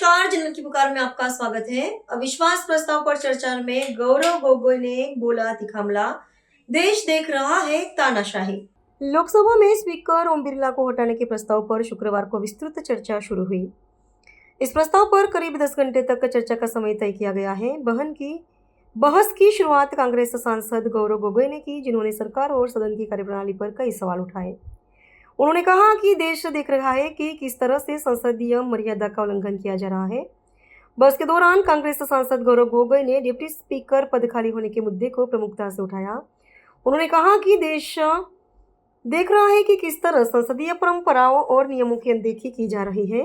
नमस्कार, जनमत की पुकार में आपका स्वागत है। अविश्वास प्रस्ताव पर चर्चा में गौरव गोगोई ने बोला तिखामला, देश देख रहा है तानाशाही। लोकसभा में स्पीकर ओम बिरला को हटाने के प्रस्ताव पर शुक्रवार को विस्तृत चर्चा शुरू हुई। इस प्रस्ताव पर करीब 10 घंटे तक चर्चा का समय तय किया गया है। बहस की शुरुआत कांग्रेस सांसद गौरव गोगोई ने की, जिन्होंने सरकार और सदन की कार्यप्रणाली पर कई सवाल उठाए। उन्होंने कहा कि देश देख रहा है कि किस तरह से संसदीय मर्यादा का उल्लंघन किया जा रहा है। बहस के दौरान कांग्रेस सांसद गौरव गोगोई ने डिप्टी स्पीकर पद खाली होने के मुद्दे को प्रमुखता से उठाया। उन्होंने कहा कि देश देख रहा है कि किस तरह संसदीय परंपराओं और नियमों की अनदेखी की जा रही है।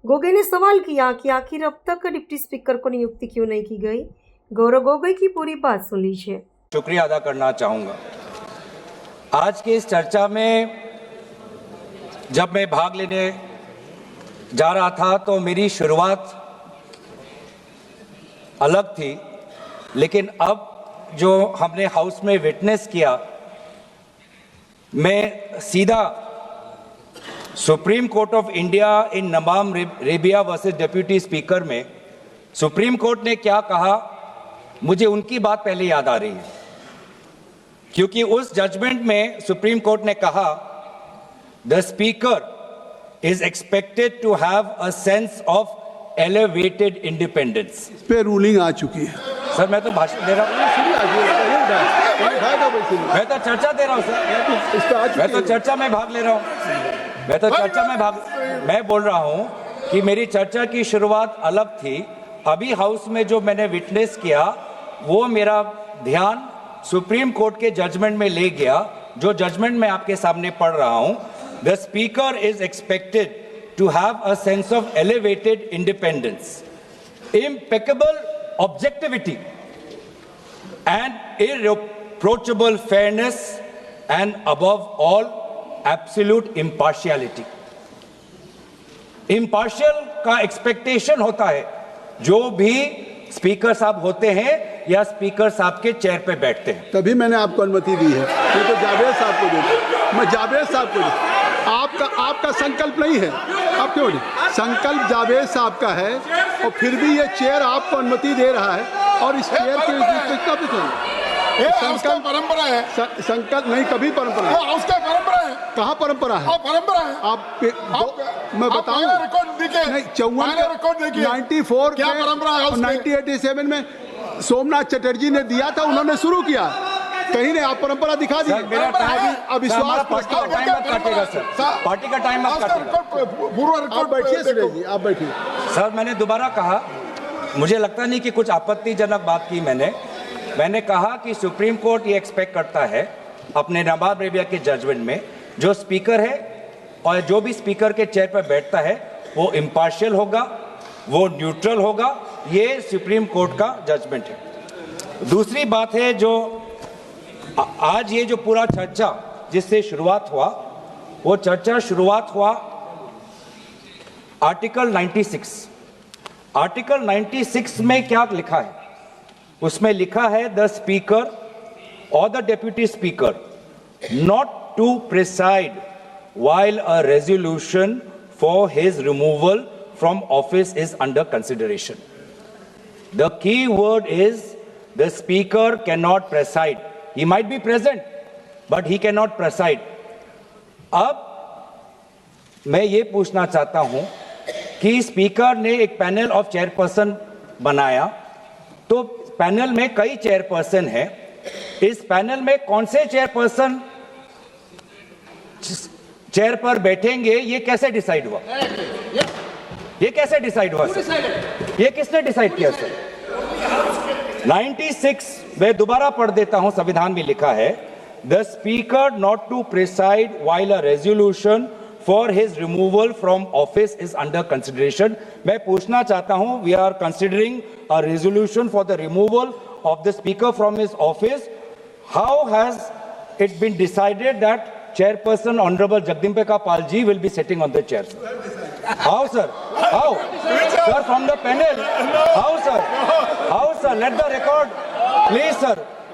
गोगोई ने सवाल किया कि आखिर अब तक डिप्टी स्पीकर को नियुक्ति क्यों नहीं की गई। गौरव गोगोई की पूरी बात सुन लीजिए। शुक्रिया अदा करना चाहूँगा। आज की इस चर्चा में जब मैं भाग लेने जा रहा था तो मेरी शुरुआत अलग थी, लेकिन अब जो हमने हाउस में विटनेस किया, मैं सीधा supreme court of India in नमाम रेबिया वर्सेस डिप्टी स्पीकर में सुप्रीम कोर्ट ने क्या कहा, मुझे उनकी बात पहले याद आ रही है, क्योंकि उस जजमेंट में सुप्रीम कोर्ट ने कहा the speaker is expected to have a sense of elevated independence। इस पे रूलिंग आ चुकी है। सर मैं तो भाषण दे रहा हूँ, मैं तो चर्चा दे रहा हूँ सर, मैं तो चर्चा में भाग ले रहा हूँ, मैं बोल रहा हूँ कि मेरी चर्चा की शुरुआत अलग थी। अभी हाउस में जो मैंने विटनेस किया वो मेरा ध्यान सुप्रीम कोर्ट के जजमेंट में ले गया, जो जजमेंट मैं आपके सामने पढ़ रहा हूँ। The speaker is expected to have a sense of elevated independence, impeccable objectivity, and irreproachable fairness, and above all, absolute impartiality। Impartial का expectation होता है जो भी स्पीकर साहब होते हैं या स्पीकर साहब के चेयर पे बैठते हैं। तभी मैंने आपको अनुमति दी है, मैं तो जावेद साहब को देता, मैं जावेद साहब को देता। आपका संकल्प नहीं है, आप क्यों नहीं? संकल्प जावेद साहब का है और फिर भी ये चेयर आपको अनुमति दे रहा है और इस चेयर के संकल्प परंपरा है। संकल्प नहीं, कभी परंपरा है, उसका परंपरा है। कहाँ परंपरा है? परंपरा है। आप मैं बताऊं नहीं, 94 क्या परंपरा है? 1987 में सोमनाथ चटर्जी ने दिया था, उन्होंने शुरू किया, कहीं ने आप परंपरा दिखा दी। अविश्वास पार्टी का टाइम आप बैठिए सुरेश जी, आप बैठिए। सर मैंने दोबारा कहा, मुझे लगता नहीं कि कुछ आपत्तिजनक बात की मैंने कहा कि सुप्रीम कोर्ट ये एक्सपेक्ट करता है अपने नवाब रेबिया के जजमेंट में, जो स्पीकर है और जो भी स्पीकर के चेयर पर बैठता है वो इम्पार्शियल होगा, वो न्यूट्रल होगा। ये सुप्रीम कोर्ट का जजमेंट है। दूसरी बात है, जो आज ये जो पूरा चर्चा जिससे शुरुआत हुआ, वो चर्चा शुरुआत हुआ आर्टिकल 96। आर्टिकल 96 में क्या लिखा है? उसमें लिखा है द स्पीकर और the deputy speaker not to preside while a resolution for his removal from office is under consideration। The key word is the speaker cannot preside। He might be present, but he cannot preside। अब मैं ये पूछना चाहता हूं कि speaker ने एक panel of chairperson बनाया, तो पैनल में कई चेयरपर्सन हैं। इस पैनल में कौन से चेयरपर्सन चेयर पर बैठेंगे, ये कैसे डिसाइड हुआ? ये कैसे डिसाइड हुआ सर? ये किसने डिसाइड किया सर? 96 मैं दोबारा पढ़ देता हूं, संविधान में लिखा है the speaker not to preside while a resolution for his removal from office is under consideration. मैं पूछना चाहता हूं, we are considering a resolution for the removal of the speaker from his office. How has it been decided that Chairperson Honorable Jagdimbeka Pal ji will be sitting on the chair, sir? How, sir? How? Sir, from the panel. How, sir? How, sir? Let the record, please, sir.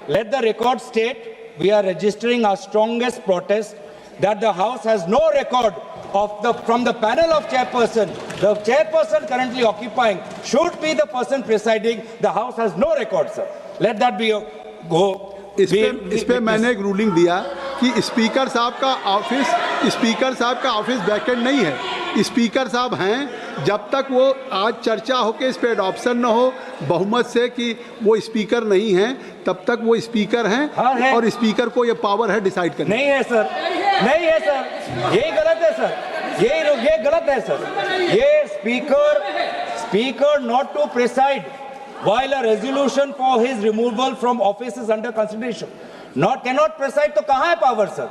Let the record state we are registering our strongest protest that the House has no record from the panel of chairperson, the chairperson currently occupying should be the person presiding. The house has no record, sir. Let that be a go. इस पे मैंने एक ruling दिया कि speaker साहब का office vacant नहीं है। स्पीकर साहब हैं, जब तक वो आज चर्चा हो के इस पे एडॉप्शन न हो बहुमत से कि वो स्पीकर नहीं हैं, तब तक वो स्पीकर हैं। हाँ है। और स्पीकर को ये पावर है डिसाइड करने। नहीं है सर, नहीं है सर, यही गलत है सर, ये गलत है सर। ये speaker not to preside while a resolution for his removal from office is under consideration, cannot preside, तो कहाँ है पावर सर?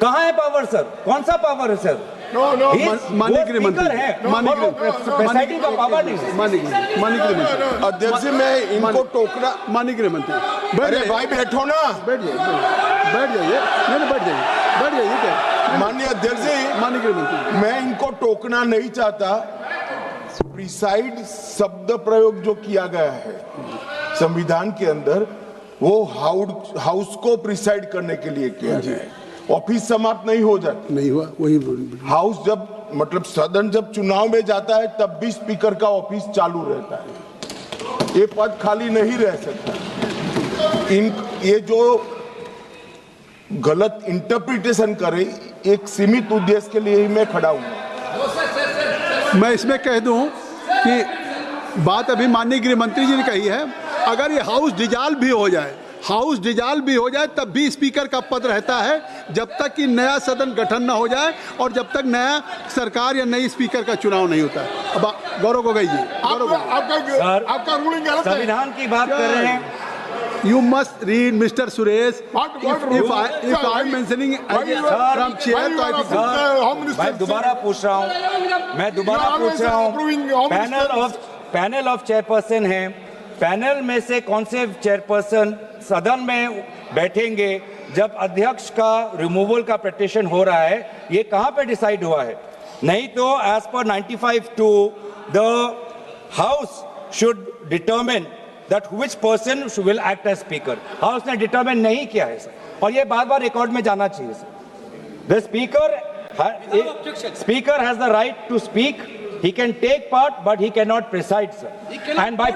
कहाँ है पावर सर? कौन सा पावर है सर? माननीय गृहमंत्री है, प्रेसाइडिंग का पावर नहीं है। माननीय गृहमंत्री अध्यक्ष जी, मैं इनको टोकना। माननीय गृहमंत्री अरे भाई बैठो ना, बैठ जाइए, बैठ जाइए, क्या माननीय अध्यक्ष जी, माननीय गृहमंत्री, मैं इनको टोकना नहीं चाहता। प्रिसाइड शब्द प्रयोग जो किया गया है संविधान के अंदर, वो हाउस को प्रिसाइड करने के लिए किया गया है। ऑफिस समाप्त नहीं हो जाती, नहीं हुआ वही हाउस जब मतलब सदन जब चुनाव में जाता है तब भी स्पीकर का ऑफिस चालू रहता है, ये पद खाली नहीं रह सकता। ये जो गलत इंटरप्रिटेशन करे, एक सीमित उद्देश्य के लिए ही मैं खड़ा हूं। मैं इसमें कह दूं कि बात अभी माननीय गृह मंत्री जी ने कही है, अगर ये हाउस डिजॉल्व भी हो जाए तब भी स्पीकर का पद रहता है, जब तक कि नया सदन गठन न हो जाए और जब तक नया सरकार या नई स्पीकर का चुनाव नहीं होता है। अब गौरव गोगोई जी, आपका रूलिंग गलत है। संविधान की बात कर रहे हैं। You must read, Mr. Suresh. If I am mentioning from chair, तो मैं दोबारा पूछ रहा हूँ, पैनल ऑफ चेयरपर्सन है, पैनल में से कौन से चेयरपर्सन सदन में बैठेंगे जब अध्यक्ष का रिमूवल का पिटीशन हो रहा है? ये कहाँ पे डिसाइड हुआ है? नहीं तो as per 95(2) the house should determine that which person will act as speaker. House ने डिटरमिन नहीं किया है सर, और ये बार-बार रिकॉर्ड में जाना चाहिए sir. The speaker has the right to speak. He can take part, but he cannot preside, sir. And by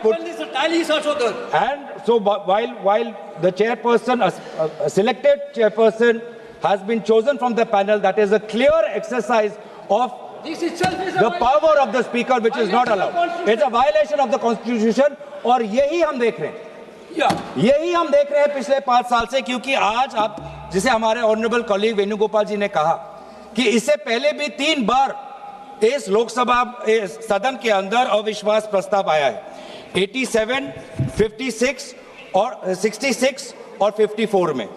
and so while the chairperson, a selected chairperson, has been chosen from the panel, that is a clear exercise of the power of the speaker, which is not allowed. It's a violation of the constitution. और यही हम देख रहे हैं पिछले 5 साल से, क्योंकि आज आप जिसे हमारे ऑनरेबल कॉलीग वेणुगोपाल जी ने कहा कि इससे पहले भी 3 बार इस लोकसभा सदन के अंदर अविश्वास प्रस्ताव आया है, 87, 56 और 66 और 54 में।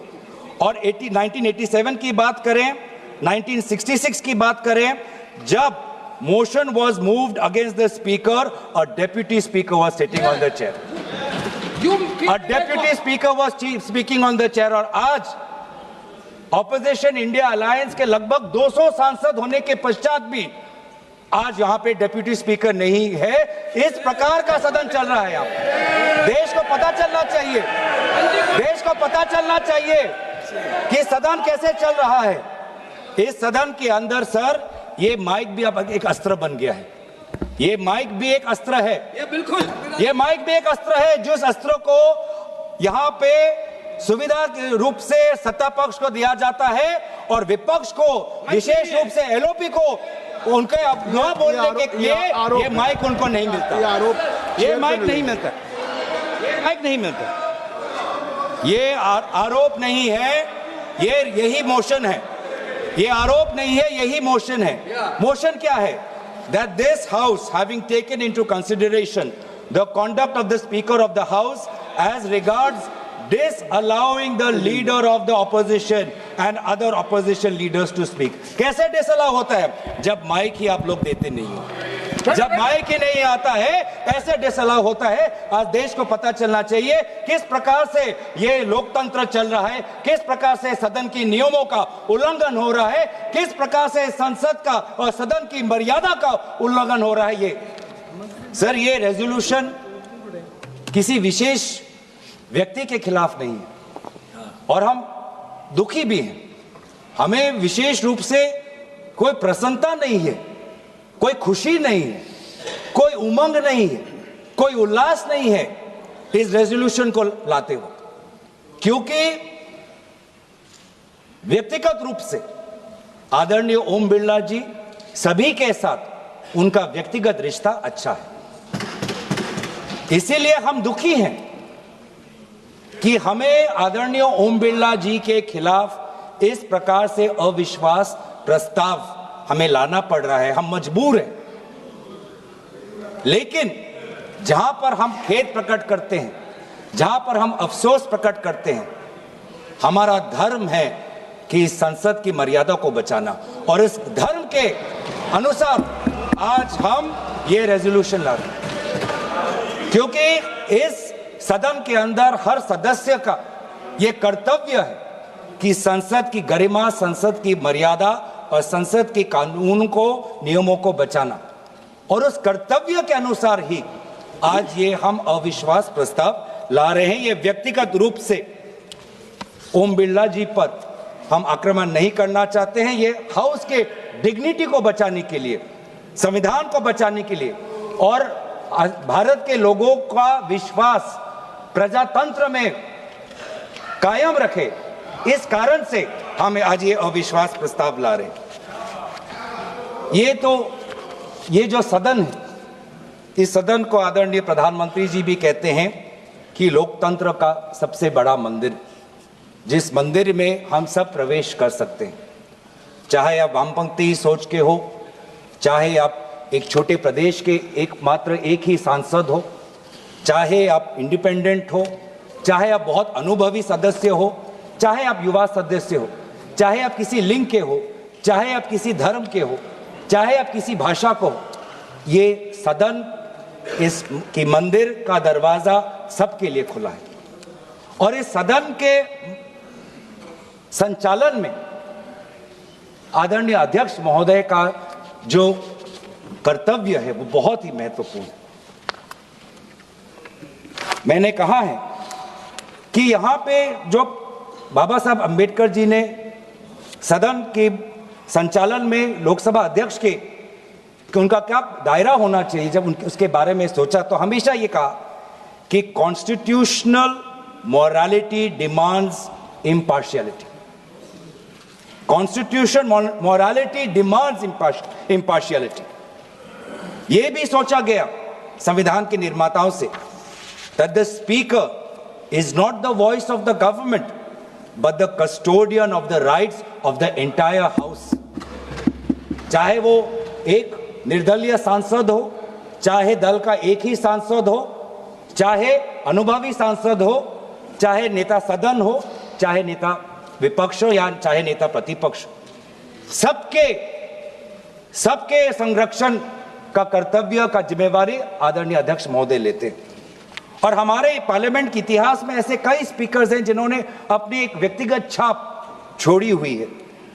और 1987 की बात करें, 1966 की बात करें, जब motion was moved against the speaker, a deputy speaker was sitting on the chair. A deputy speaker was speaking on the chair। और आज ऑपोजिशन इंडिया अलायंस के लगभग 200 सांसद होने के पश्चात भी आज यहाँ पे डेप्यूटी स्पीकर नहीं है। इस प्रकार का सदन चल रहा है यहाँ। देश को पता चलना चाहिए कि सदन कैसे चल रहा है। इस सदन के अंदर सर ये माइक भी अब एक अस्त्र बन गया है। ये माइक भी एक अस्त्र है, ये माइक भी एक अस्त्र है, जिस अस्त्र को यहाँ पे सुविधा के रूप से सत्ता पक्ष को दिया जाता है और विपक्ष को, विशेष रूप से एलओपी को, उनके न बोलने के लिए ये माइक उनको नहीं मिलता। ये माइक नहीं मिलता। ये आरोप नहीं है, ये यही मोशन है। ये आरोप नहीं है, यही मोशन है। मोशन क्या है? That this house, having taken into consideration the conduct of the speaker of the house as regards disallowing the leader of the opposition and other opposition leaders to speak. कैसे disallow होता है? जब mic ही आप लोग देते नहीं हो, जब माइक ही नहीं आता है, ऐसे डिसअलाउ होता है। आज देश को पता चलना चाहिए किस प्रकार से ये लोकतंत्र चल रहा है, किस प्रकार से सदन की नियमों का उल्लंघन हो रहा है, किस प्रकार से संसद का और सदन की मर्यादा का उल्लंघन हो रहा है। ये सर, ये रेजोल्यूशन किसी विशेष व्यक्ति के खिलाफ नहीं है और हम दुखी भी हैं। हमें विशेष रूप से कोई प्रसन्नता नहीं है, कोई खुशी नहीं है, कोई उमंग नहीं है, कोई उल्लास नहीं है इस रेजोल्यूशन को लाते हो, क्योंकि व्यक्तिगत रूप से आदरणीय ओम बिरला जी सभी के साथ उनका व्यक्तिगत रिश्ता अच्छा है। इसीलिए हम दुखी हैं कि हमें आदरणीय ओम बिरला जी के खिलाफ इस प्रकार से अविश्वास प्रस्ताव हमें लाना पड़ रहा है। हम मजबूर हैं, लेकिन जहां पर हम खेद प्रकट करते हैं, जहां पर हम अफसोस प्रकट करते हैं, हमारा धर्म है कि इस संसद की मर्यादा को बचाना, और इस धर्म के अनुसार आज हम ये रेजोल्यूशन ला रहे हैं, क्योंकि इस सदन के अंदर हर सदस्य का ये कर्तव्य है कि संसद की गरिमा, संसद की मर्यादा और संसद के कानून को, नियमों को बचाना, और उस कर्तव्य के अनुसार ही आज ये हम अविश्वास प्रस्ताव ला रहे हैं। ये व्यक्तिगत रूप से ओम बिरला जी पर हम आक्रमण नहीं करना चाहते हैं। ये हाउस के डिग्निटी को बचाने के लिए, संविधान को बचाने के लिए और भारत के लोगों का विश्वास प्रजातंत्र में कायम रखे, इस कारण से हम आज ये अविश्वास प्रस्ताव ला रहे हैं। ये जो सदन है, इस सदन को आदरणीय प्रधानमंत्री जी भी कहते हैं कि लोकतंत्र का सबसे बड़ा मंदिर, जिस मंदिर में हम सब प्रवेश कर सकते हैं, चाहे आप वामपंथी सोच के हो, चाहे आप एक छोटे प्रदेश के एक ही सांसद हो, चाहे आप इंडिपेंडेंट हो, चाहे आप बहुत अनुभवी सदस्य हो, चाहे आप युवा सदस्य हो, चाहे आप किसी लिंग के हो, चाहे आप किसी धर्म के हो, चाहे आप किसी भाषा को हो, ये सदन, इस की मंदिर का दरवाजा सबके लिए खुला है। और इस सदन के संचालन में आदरणीय अध्यक्ष महोदय का जो कर्तव्य है वो बहुत ही महत्वपूर्ण है। मैंने कहा है कि यहां पे जो बाबा साहब अंबेडकर जी ने सदन के संचालन में लोकसभा अध्यक्ष के कि उनका क्या दायरा होना चाहिए, जब उसके बारे में सोचा तो हमेशा ये कहा कि constitutional morality demands impartiality. Constitution morality demands impartiality. ये भी सोचा गया संविधान के निर्माताओं से that the speaker is not the voice of the government but the custodian of the rights of the entire house। चाहे वो एक निर्दलीय सांसद हो, चाहे दल का एक ही सांसद हो, चाहे अनुभवी सांसद हो, चाहे नेता सदन हो, चाहे नेता विपक्ष हो या चाहे नेता प्रतिपक्ष, सबके संरक्षण का कर्तव्य का जिम्मेवारी आदरणीय अध्यक्ष महोदय लेते हैं। और हमारे पार्लियामेंट के इतिहास में ऐसे कई स्पीकर्स हैं जिन्होंने अपनी एक व्यक्तिगत छाप छोड़ी हुई है,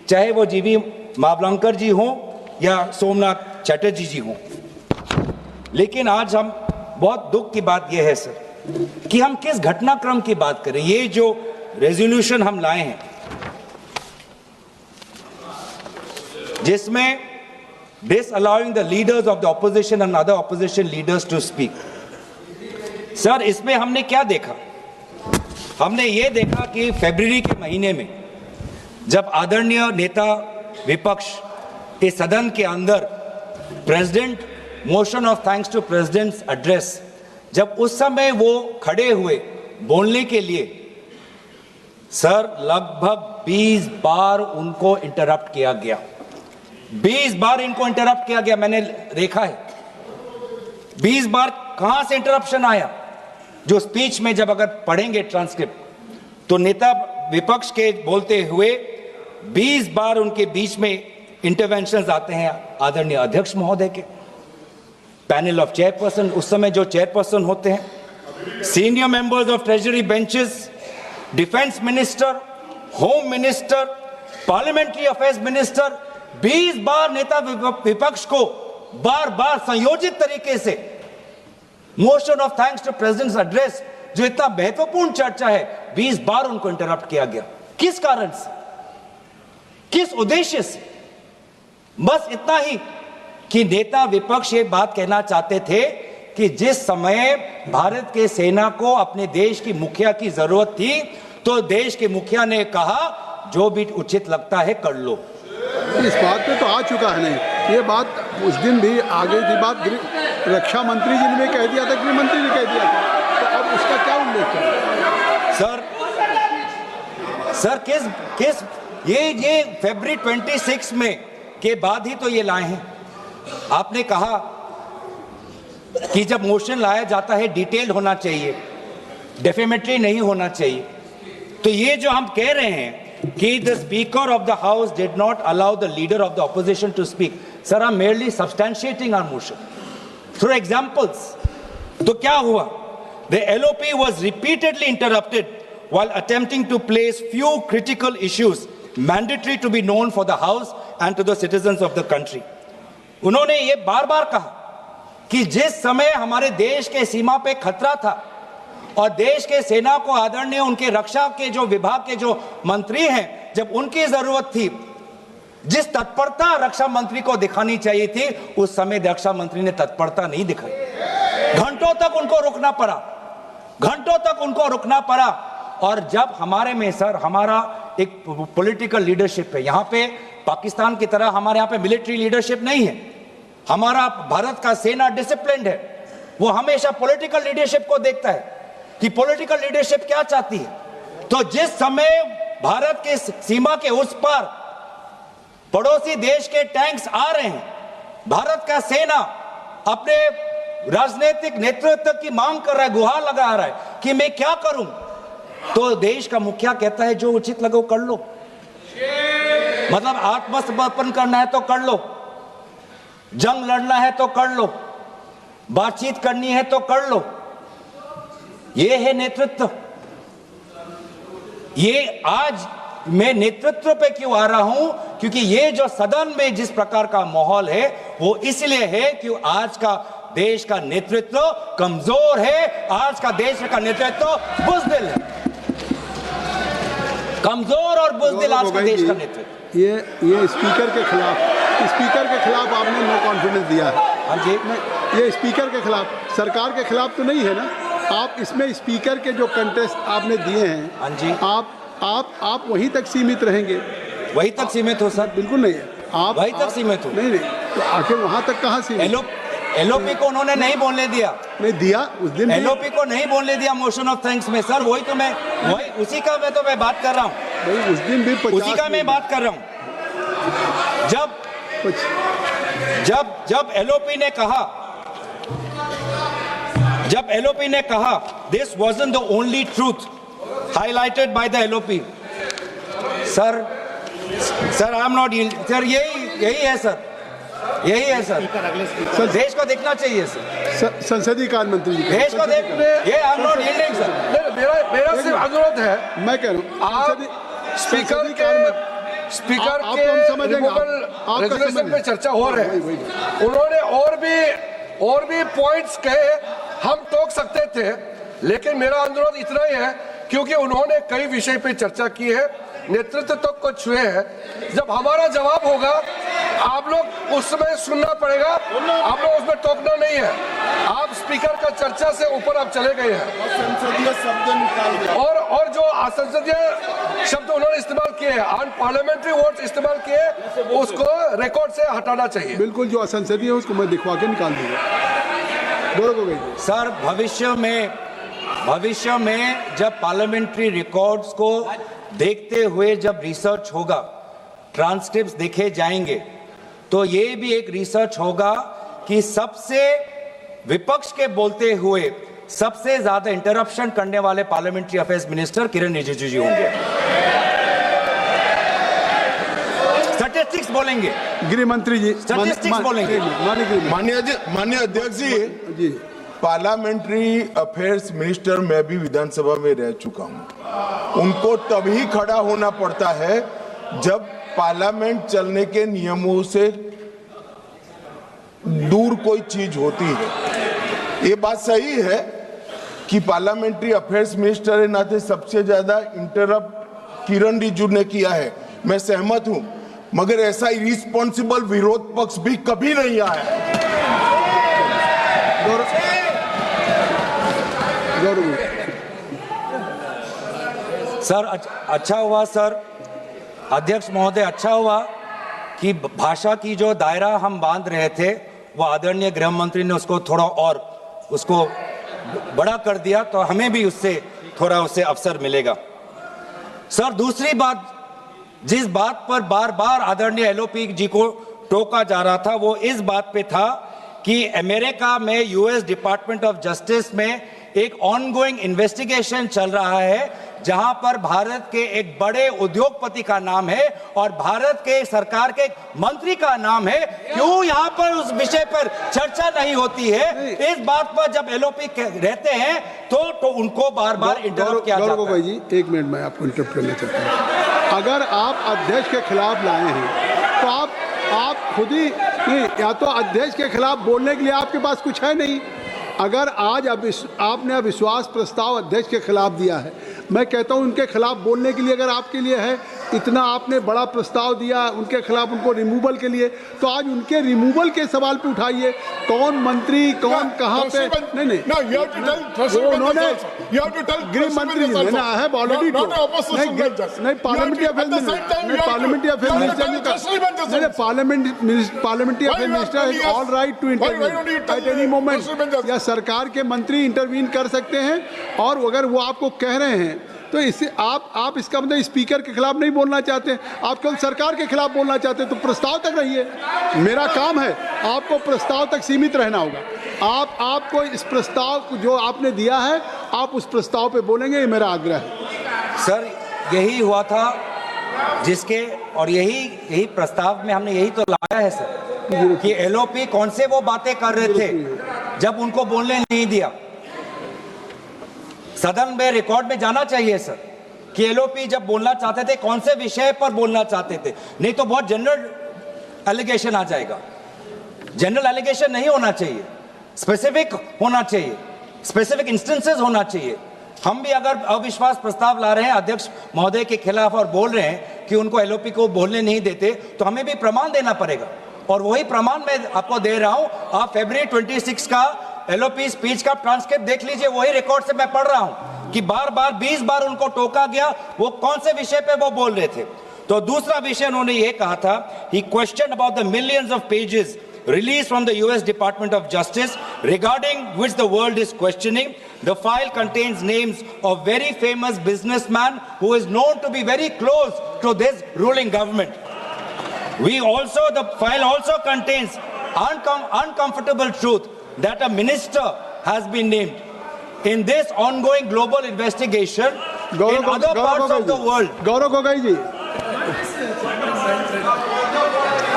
चाहे वो जीवी मावलंकर जी हों या सोमनाथ चटर्जी जी हों। लेकिन आज हम बहुत दुख की बात यह है सर कि हम किस घटनाक्रम की बात करें। ये जो रेजोल्यूशन हम लाए हैं जिसमें disallowing the leaders of the opposition and other opposition leaders to speak, sir इसमें हमने क्या देखा? हमने ये देखा कि फरवरी के महीने में जब आदरणीय नेता विपक्ष इस सदन के अंदर president motion of thanks to president's address, जब उस समय वो खड़े हुए बोलने के लिए, सर लगभग 20 बार उनको इंटरप्ट किया गया। 20 बार इनको इंटरप्ट किया गया, मैंने देखा है। 20 बार कहां से इंटरप्शन आया? जो स्पीच में जब अगर पढ़ेंगे ट्रांसक्रिप्ट तो नेता विपक्ष के बोलते हुए 20 बार उनके बीच में इंटरवेंशंस आते हैं आदरणीय अध्यक्ष महोदय के। पैनल ऑफ चेयरपर्सन, उस समय जो चेयरपर्सन होते हैं, senior members of treasury benches, defence minister, home minister, parliamentary affairs minister, 20 बार नेता विपक्ष को बार बार संयोजित तरीके से motion of thanks to president's address, जो इतना महत्वपूर्ण चर्चा है, 20 बार उनको इंटरप्ट किया गया। किस कारण से, किस उद्देश्य से? बस इतना ही कि नेता विपक्ष ये बात कहना चाहते थे कि जिस समय भारत के सेना को अपने देश की मुखिया की जरूरत थी तो देश के मुखिया ने कहा जो भी उचित लगता है कर लो। इस बात पे तो आ चुका है नहीं, ये बात उस दिन भी आ गई थी बात, रक्षा मंत्री जी ने कह दिया था, गृह मंत्री ने कह दिया था, तो अब उसका क्या उल्लेख है? सर किस ये फरवरी 26 में के बाद ही तो ये लाए हैं। आपने कहा कि जब मोशन लाया जाता है डिटेल्ड होना चाहिए, डेफेमेटरी नहीं होना चाहिए। तो ये जो हम कह रहे हैं कि the speaker of the house did not allow the leader of the opposition to speak, sir I am merely substantiating our motion through examples. तो क्या हुआ? The LOP was repeatedly interrupted while attempting to place few critical issues mandatory to be known for the house and to the citizens of the country. उन्होंने ये बार-बार कहा कि जिस समय हमारे देश के सीमा पे खतरा था और देश के सेना को आदरणीय उनके रक्षा के जो विभाग के जो मंत्री हैं, जब उनकी जरूरत थी, जिस तत्परता रक्षा मंत्री को दिखानी चाहिए थी, उस समय रक्षा मंत्री ने तत्परता नहीं दिखाई। घंटों तक उनको रुकना पड़ा। और जब हमारे में सर हमारा एक पॉलिटिकल लीडरशिप है, यहाँ पे पाकिस्तान की तरह हमारे यहाँ पे मिलिट्री लीडरशिप नहीं है। हमारा भारत का सेना डिसिप्लिन्ड है, वो हमेशा पॉलिटिकल लीडरशिप को देखता है कि पॉलिटिकल लीडरशिप क्या चाहती है। तो जिस समय भारत के सीमा के उस पार पड़ोसी देश के टैंक्स आ रहे हैं, भारत का सेना अपने राजनीतिक नेतृत्व की मांग कर रहा है, गुहार लगा रहा है कि मैं क्या करूं, तो देश का मुखिया कहता है जो उचित लगे कर लो। मतलब आत्मसमर्पण करना है तो कर लो, जंग लड़ना है तो कर लो, बातचीत करनी है तो कर लो। ये है नेतृत्व। ये आज मैं नेतृत्व पे क्यों आ रहा हूं? क्योंकि ये जो सदन में जिस प्रकार का माहौल है वो इसलिए है कि आज का देश का नेतृत्व कमजोर है, आज का देश का नेतृत्व बुज़दिल है, कमजोर और बुज़दिल आज का देश का नेतृत्व। ये स्पीकर के खिलाफ आपने नो कॉन्फिडेंस दिया है। हाँ जी, ये स्पीकर के खिलाफ, सरकार के खिलाफ तो नहीं है ना। आप इसमें स्पीकर के जो कंटेस्ट आपने दिए हैं, हाँ जी, आप वहीं तक सीमित रहेंगे। वहीं तक सीमित हो सर? बिल्कुल नहीं है, आप वहीं तक सीमित हो। नहीं, तो आखिर वहां तक कहाँ सीमित? एलओपी को उन्होंने नहीं बोलने दिया। नहीं दिया उस दिन, एलओपी को नहीं बोलने दिया मोशन ऑफ थैंक्स में सर। वही तो मैं उसी का मैं बात कर रहा हूँ। भाई उस दिन भी उसी का मैं बात कर रहा हूँ। जब एलओपी ने कहा this wasn't the only truth highlighted by the LOP, sir I am not, sir यही है सर, यही है सर। देश को देखना चाहिए सर। संसदीय कार्य मंत्री जी देश को देख, ये I am not yielding sir. मेरा सिर्फ अनुरोध है, मैं कह रहा हूँ आप स्पीकर के रेजोल्यूशन पे चर्चा हो रहे हैं। उन्होंने और भी पॉइंट्स कहे, हम टोक सकते थे, लेकिन मेरा अनुरोध इतना ही है क्योंकि उन्होंने कई विषय पे चर्चा की है, नेतृत्व तक को छुए हैं। जब हमारा जवाब होगा आप लोग उस समय सुनना पड़ेगा, आप लोग उसमें टोकना नहीं है। आप स्पीकर का चर्चा से ऊपर आप चले गए हैं संसदीय शब्द निकाल और जो असंसदीय शब्द उन्होंने इस्तेमाल किए हैं, अनपार्लियामेंट्री वर्ड्स इस्तेमाल किए, उसको रिकॉर्ड से हटाना चाहिए। बिल्कुल, जो असंसदीय है उसको मैं दिखवा के निकाल दूंगा। बोलो सर, भविष्य में जब पार्लियामेंट्री रिकॉर्ड्स को देखते हुए जब रिसर्च होगा, ट्रांसक्रिप्ट्स देखे जाएंगे, तो ये भी एक रिसर्च होगा कि सबसे विपक्ष के बोलते हुए सबसे ज्यादा इंटरप्शन करने वाले पार्लियामेंट्री अफेयर्स मिनिस्टर किरण रिजिजू जी होंगे। स्टैटिस्टिक्स बोलेंगे, गृह मंत्री जी स्टैटिस्टिक्स बोलेंगे। माननीय अध्यक्ष जी, पार्लियामेंट्री अफेयर्स मिनिस्टर मैं भी विधानसभा में रह चुका हूं। उनको तभी खड़ा होना पड़ता है जब पार्लियामेंट चलने के नियमों से दूर कोई चीज होती है। ये बात सही है कि पार्लियामेंट्री अफेयर्स मिनिस्टर के नाते सबसे ज्यादा इंटरप्ट किरण रिजिजू ने किया है, मैं सहमत हूं। मगर ऐसा इरिस्पॉन्सिबल विरोध पक्ष भी कभी नहीं आया। सर अच्छा हुआ सर, अध्यक्ष महोदय, अच्छा हुआ कि भाषा की जो दायरा हम बांध रहे थे वो आदरणीय गृह मंत्री ने उसको थोड़ा और उसको बड़ा कर दिया, तो हमें भी उससे थोड़ा उससे अवसर मिलेगा। सर दूसरी बात, जिस बात पर बार बार आदरणीय एलओपी जी को टोका जा रहा था वो इस बात पे था कि अमेरिका में यूएस डिपार्टमेंट ऑफ जस्टिस में एक ऑनगोइंग इन्वेस्टिगेशन चल रहा है जहां पर भारत के एक बड़े उद्योगपति का नाम है और भारत के सरकार के मंत्री का नाम है। क्यों यहां पर उस विषय पर चर्चा नहीं होती है? इस बात पर जब एलओपी रहते हैं तो उनको बार बार इंटरप्ट किया जाता है। भाई जी एक मिनट मैं आपको इंटरप्ट करना चाहता हूं। अगर आप अध्यक्ष के खिलाफ लाए हैं तो आप खुद ही नहीं, या तो अध्यक्ष के खिलाफ बोलने के लिए आपके पास कुछ है नहीं। अगर आज आपने अविश्वास प्रस्ताव अध्यक्ष के खिलाफ दिया है, मैं कहता हूं उनके खिलाफ बोलने के लिए अगर आपके लिए है, इतना आपने बड़ा प्रस्ताव दिया उनके खिलाफ, उनको रिमूवल के लिए, तो आज उनके रिमूवल के सवाल पे उठाइए। कौन मंत्री कौन कहां पे, नहीं गृह मंत्री है ऑलरेडी, नहीं parliamentary affair minister all right to intervene at any moment, या सरकार के मंत्री इंटरवीन कर सकते हैं। और अगर वो आपको कह रहे हैं तो इससे आप इसका मतलब स्पीकर के खिलाफ नहीं बोलना चाहते, आप केवल सरकार के खिलाफ बोलना चाहते हैं, तो प्रस्ताव तक रहिए। मेरा काम है, आपको प्रस्ताव तक सीमित रहना होगा। आपको इस प्रस्ताव जो आपने दिया है आप उस प्रस्ताव पे बोलेंगे, ये मेरा आग्रह है। सर यही हुआ था जिसके, और यही प्रस्ताव में हमने यही तो लाया है सर कि एलओपी कौन से वो बातें कर रहे थे जब उनको बोलने नहीं दिया। सदन में रिकॉर्ड में जाना चाहिए सर कि एलओपी जब बोलना चाहते थे कौन से विषय पर बोलना चाहते थे, नहीं तो बहुत जनरल एलिगेशन आ जाएगा। जनरल एलिगेशन नहीं होना चाहिए, स्पेसिफिक होना चाहिए, स्पेसिफिक इंस्टेंसेस होना चाहिए। हम भी अगर अविश्वास प्रस्ताव ला रहे हैं अध्यक्ष महोदय के खिलाफ और बोल रहे हैं कि उनको एलओपी को बोलने नहीं देते, तो हमें भी प्रमाण देना पड़ेगा, और वही प्रमाण मैं आपको दे रहा हूं। आप फरवरी 26 का एलओपी स्पीच का ट्रांसक्रिप्ट देख लीजिए, वही रिकॉर्ड से मैं पढ़ रहा हूं कि बार बार 20 बार उनको टोका गया, वो कौन से विषय पे वो बोल रहे थे। तो दूसरा विषय उन्होंने ये कहा था, he question about the millions of pages released from the US Department of Justice, regarding which the world is questioning. The file contains names of very famous businessman who is known to be very close to this ruling government. The file also contains uncomfortable truth that a minister has been named in this ongoing global investigation in other parts of the world. Gaurav Gogoi जी,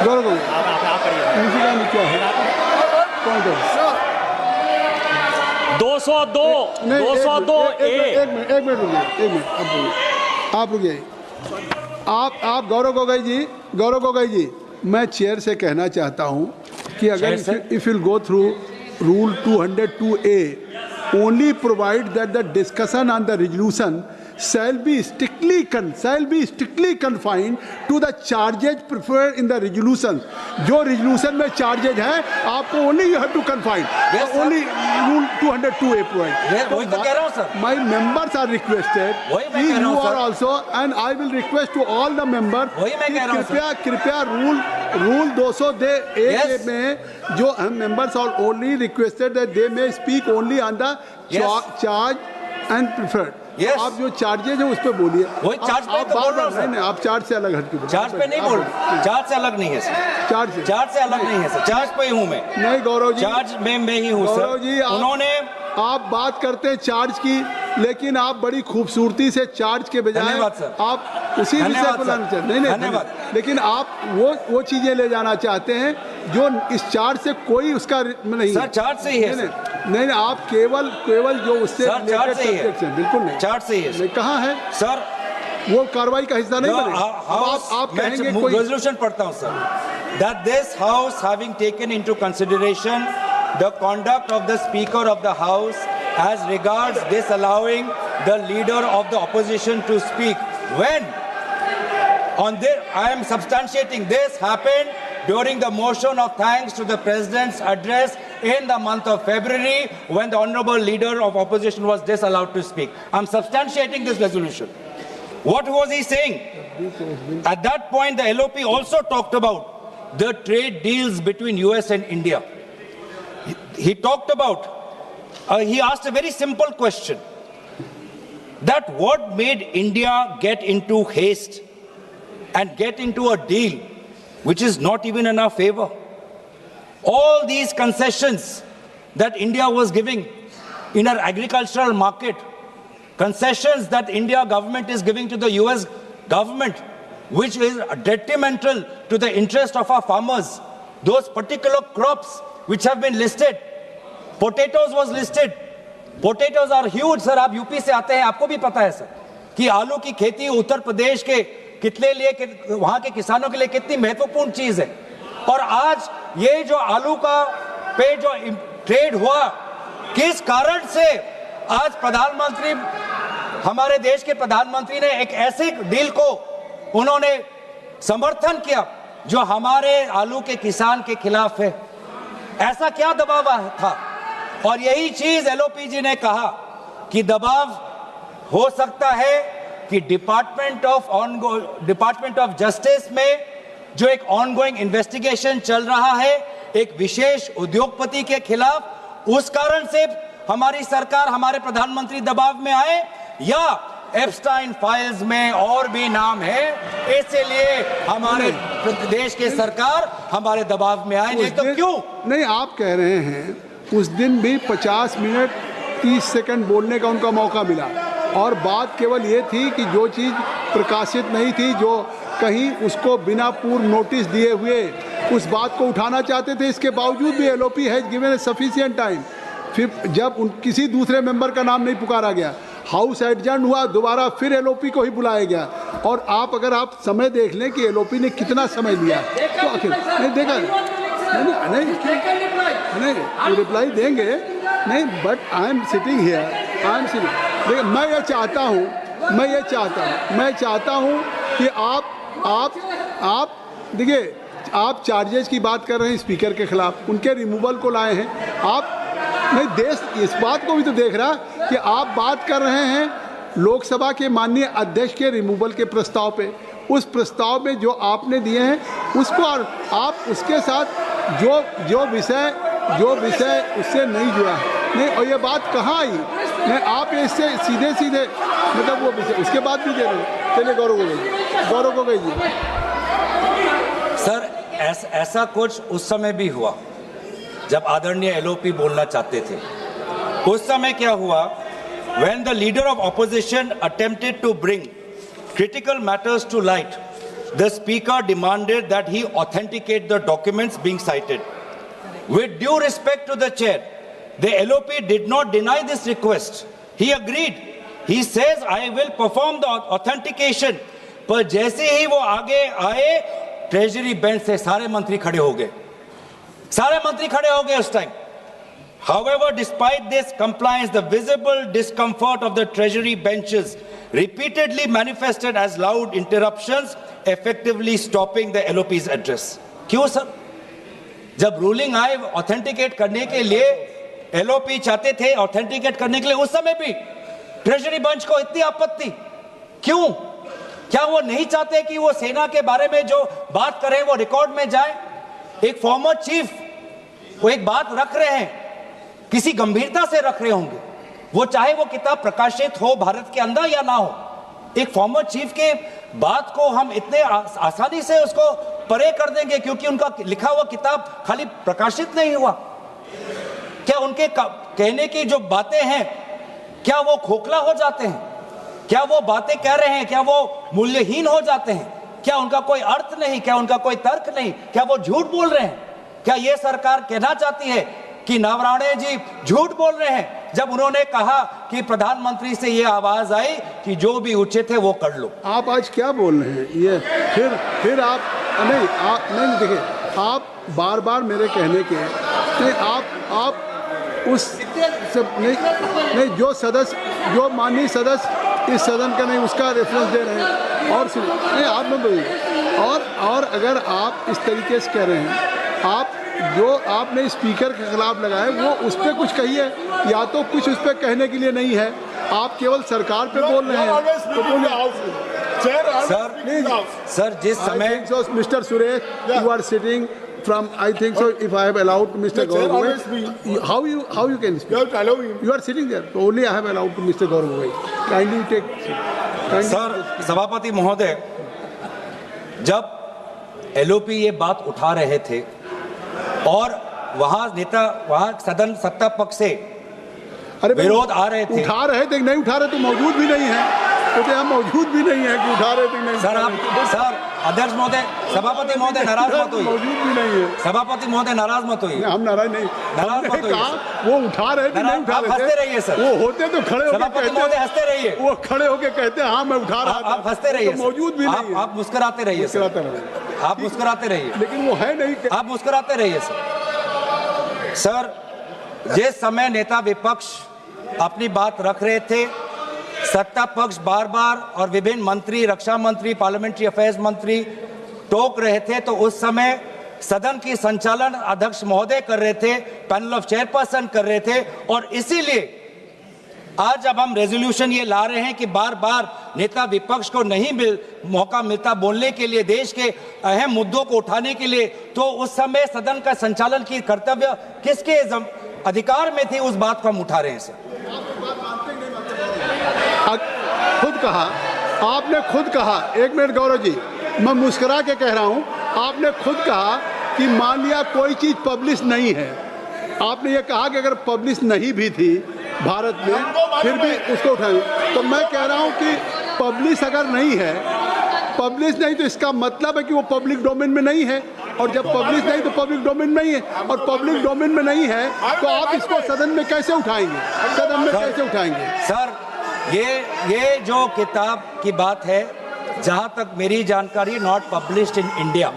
गौरव गोगोई, क्या है? 202 एक minute रुकिए, आप रुकिए। आप गौरव गोगोई जी, मैं chair से कहना चाहता हूं कि अगर if you go through rule 202A, only provide that the discussion on the resolution shall be strictly confined to the charges preferred in the resolution. जो resolution में charges हैं, आपको only you have to confine. Only rule 202A provide. वही तो कह रहा हूँ sir. My members are requested. You are also, and I will request to all the members. वही मैं कह रहा हूँ सर। कृपया रूल 202A में जो members are only requested that they may speak only on the charge and preferred. Yes. आप जो चार्जेज है उस पे बोलिए। वही चार्ज पे तो बोल रहा हूं सर। नहीं, आप चार्ज से अलग हटके बोलिए। चार्ज पे नहीं बोल, चार्ज से अलग नहीं है सर। चार्ज से अलग नहीं है सर, चार्ज पे ही हूं मैं। नहीं गौरव जी, चार्ज में मैं ही हूं सर। गौरव जी, उन्होंने आप बात करते हैं चार्ज की, लेकिन आप बड़ी खूबसूरती से चार्ज के बजाय आप उसी विषय को लाना चाहते हैं। नहीं, लेकिन आप वो चीजें ले जाना चाहते हैं जो इस चार्ज से कोई उसका नहीं सर। चार्ज से ही है। नहीं, आप केवल जो उससे चार्ज से ही है। बिल्कुल नहीं, चार्ज से ही है। कहाँ है सर? वो कार्रवाई का हिस्सा नहीं बने। आप कहेंगे कोई रेजोल्यूशन पढ़ता हूं sir, that this house having taken into consideration the conduct of the Speaker of the House as regards disallowing the leader of the opposition to speak when On this, I am substantiating this happened during the motion of thanks to the President's address in the month of February when the Honorable Leader of Opposition was disallowed to speak. I am substantiating this resolution. What was he saying? At that point, the LOP also talked about the trade deals between US and India. He talked about, he asked a very simple question, that what made India get into haste and get into a deal which is not even in our favor. All these concessions that India was giving in our agricultural market, concessions that India government is giving to the US government, which is detrimental to the interest of our farmers. Those particular crops which have been listed, potatoes was listed. Potatoes are huge, sir. आप UP से आते हैं, आपको भी पता है sir कि आलू की खेती उत्तर प्रदेश के कितने लिए, वहां के किसानों के लिए कितनी महत्वपूर्ण चीज है। और आज ये जो आलू का पे जो ट्रेड हुआ, किस कारण से आज प्रधानमंत्री, हमारे देश के प्रधानमंत्री ने एक ऐसे डील को उन्होंने समर्थन किया जो हमारे आलू के किसान के खिलाफ है। ऐसा क्या दबाव था? और यही चीज एलओपी जी ने कहा कि दबाव हो सकता है कि डिपार्टमेंट ऑफ जस्टिस में जो एक ऑनगोइंग इन्वेस्टिगेशन चल रहा है एक विशेष उद्योगपति के खिलाफ, उस कारण से हमारी सरकार, हमारे प्रधानमंत्री दबाव में आए, या एप्स्टाइन फाइल्स में और भी नाम है, इसलिए हमारे देश के सरकार हमारे दबाव में आए। नहीं तो क्यों? नहीं, आप कह रहे हैं उस दिन भी 50 मिनट 30 सेकंड बोलने का उनका मौका मिला और बात केवल ये थी कि जो चीज़ प्रकाशित नहीं थी, जो कहीं उसको बिना पूर्व नोटिस दिए हुए उस बात को उठाना चाहते थे, इसके बावजूद भी LOP has given A sufficient time. फिर जब किसी दूसरे मेंबर का नाम नहीं पुकारा गया, हाउस एडजर्न हुआ, दोबारा फिर एलओपी को ही बुलाया गया। और आप अगर आप समय देख लें कि एलओपी ने कितना समय लिया तो आखिर नहीं देखा, नहीं रिप्लाई देंगे नहीं, but I am sitting here, I am sitting. देखिए, मैं ये चाहता हूँ कि आप देखिए, आप चार्जेस की बात कर रहे हैं स्पीकर के खिलाफ, उनके रिमूवल को लाए हैं आप। नहीं, देश इस बात को भी तो देख रहा कि आप बात कर रहे हैं लोकसभा के माननीय अध्यक्ष के रिमूवल के प्रस्ताव पे। उस प्रस्ताव में जो आपने दिए हैं उसको, और आप उसके साथ जो विषय उससे नहीं जुड़ा है, नहीं, और ये बात कहाँ आई? नहीं, आप इससे सीधे मतलब वो विषय उसके बाद भी दे रहे हैं। चलिए गौरव को कहिए। सर, ऐसा कुछ उस समय भी हुआ जब आदरणीय एलओपी बोलना चाहते थे। उस समय क्या हुआ? When the leader of opposition attempted to bring critical matters to light, the speaker demanded that he authenticate the documents being cited. With due respect to the chair, the LOP did not deny this request. He agreed. He says, I will perform the authentication. पर जैसे ही वो आगे आए, treasury bench से सारे मंत्री खड़े हो गए। उस time. However, despite this compliance, the visible discomfort of the treasury benches repeatedly manifested as loud interruptions, effectively stopping the LOP's address. क्यों सर? जब रूलिंग आए ऑथेंटिकेट करने के लिए, एलओपी चाहते थे ऑथेंटिकेट करने के लिए, उस समय भी ट्रेजरी बेंच को इतनी आपत्ति क्यों? क्या वो नहीं चाहते कि वो सेना के बारे में जो बात करें वो रिकॉर्ड में जाए? एक फॉर्मर चीफ वो एक बात रख रहे हैं, किसी गंभीरता से रख रहे होंगे, वो चाहे वो किताब प्रकाशित हो भारत के अंदर या ना हो। एक फॉर्मर चीफ के बात को हम इतने आसानी से उसको परे कर देंगे क्योंकि उनका लिखा हुआ किताब खाली प्रकाशित नहीं हुआ? क्या उनके कहने की जो बातें हैं, क्या वो खोखला हो जाते हैं? क्या वो बातें कह रहे हैं, क्या वो मूल्यहीन हो जाते हैं? क्या उनका कोई अर्थ नहीं? क्या उनका कोई तर्क नहीं? क्या वो झूठ बोल रहे हैं? क्या ये सरकार कहना चाहती है कि नवराणे जी झूठ बोल रहे हैं जब उन्होंने कहा कि प्रधानमंत्री से ये आवाज आई कि जो भी उचित है वो कर लो? आप आज क्या बोल रहे हैं? ये फिर आप नहीं देखिए, आप बार बार मेरे कहने के नहीं, आप उस सब नहीं जो माननीय सदस्य इस सदन का नहीं उसका रेफरेंस दे रहे हैं। और सुनिए, नहीं आप मत बोलिए। और अगर आप इस तरीके से कह रहे हैं, आप जो आपने स्पीकर के खिलाफ लगाए वो उस पर कुछ कहिए, या तो कुछ उस पर कहने के लिए नहीं है, आप केवल सरकार पे बोल रहे हैं तो बोलिए। सर जिस समय mister Suresh, you are sitting from, I think so, if I have allowed Mr. Gaurav, how you can speak? You are sitting there, so only I have allowed to Mr. Gaurav. Kindly take. Sir सभापति महोदय, जब LOP ये बात उठा रहे थे और वहाँ सदन सत्ता पक्ष से विरोध आ रहे थे, उठा रहे थे नहीं उठा रहे तो मौजूद भी नहीं है, तो हम मौजूद भी नहीं है कि उठा रहे थे नहीं। सर अध्यक्ष महोदय, सभापति महोदय नाराज मत होइए। मौजूद भी नहीं है। सभापति महोदय नाराज मत होइए। हम नाराज नहीं, नाराज मत होइए। वो उठा रहे थे नहीं उठा रहे थे। हंसते रहिए सर। वो होते तो खड़े होकर सभापति महोदय हंसते रहिए। वो खड़े होकर कहते हाँ मैं उठा रहा था। आप हंसते रहिए। मौजूद भी नहीं। आप मुस्कुराते रहिए। आप मुस्कुराते रहिए। लेकिन वो है नहीं। आप मुस्कुराते रहिए सर। सर जिस समय नेता विपक्ष अपनी बात रख रहे थे, सत्ता पक्ष बार बार और विभिन्न मंत्री, रक्षा मंत्री, पार्लियामेंट्री अफेयर्स मंत्री टोक रहे थे, तो उस समय सदन की संचालन अध्यक्ष महोदय कर रहे थे, पैनल ऑफ चेयरपर्सन कर रहे थे। और इसीलिए आज जब हम रेजोल्यूशन ये ला रहे हैं कि बार बार नेता विपक्ष को नहीं मौका मिलता बोलने के लिए, देश के अहम मुद्दों को उठाने के लिए, तो उस समय सदन का संचालन की कर्तव्य किसके अधिकार में थी, उस बात को हम उठा रहे हैं सर। खुद कहा, आपने खुद कहा, एक मिनट गौरव जी, मैं मुस्कुरा के कह रहा हूं, आपने खुद कहा कि मान लिया कोई चीज पब्लिश नहीं है, आपने ये कहा कि अगर पब्लिश नहीं भी थी भारत में फिर भी उसको उठाएंगे। तो मैं कह रहा हूं कि पब्लिश अगर नहीं है, पब्लिश नहीं तो इसका मतलब है कि वो पब्लिक डोमेन में नहीं है, और जब पब्लिश नहीं तो पब्लिक डोमेन में नहीं है, और पब्लिक डोमेन में नहीं है तो आप इसको सदन में कैसे उठाएंगे? सदन में कैसे उठाएंगे? सर ये जो किताब की बात है, जहां तक मेरी जानकारी, नॉट पब्लिश्ड इन इंडिया।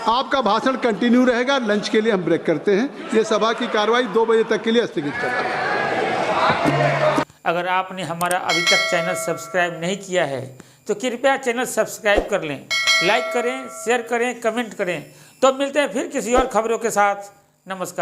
आपका भाषण कंटिन्यू रहेगा। लंच के लिए हम ब्रेक करते हैं। ये सभा की कार्रवाई 2 बजे तक के लिए स्थगित करें। अगर आपने हमारा अभी तक चैनल सब्सक्राइब नहीं किया है तो कृपया चैनल सब्सक्राइब कर लें, लाइक करें, शेयर करें, कमेंट करें। तो मिलते हैं फिर किसी और खबरों के साथ। नमस्कार।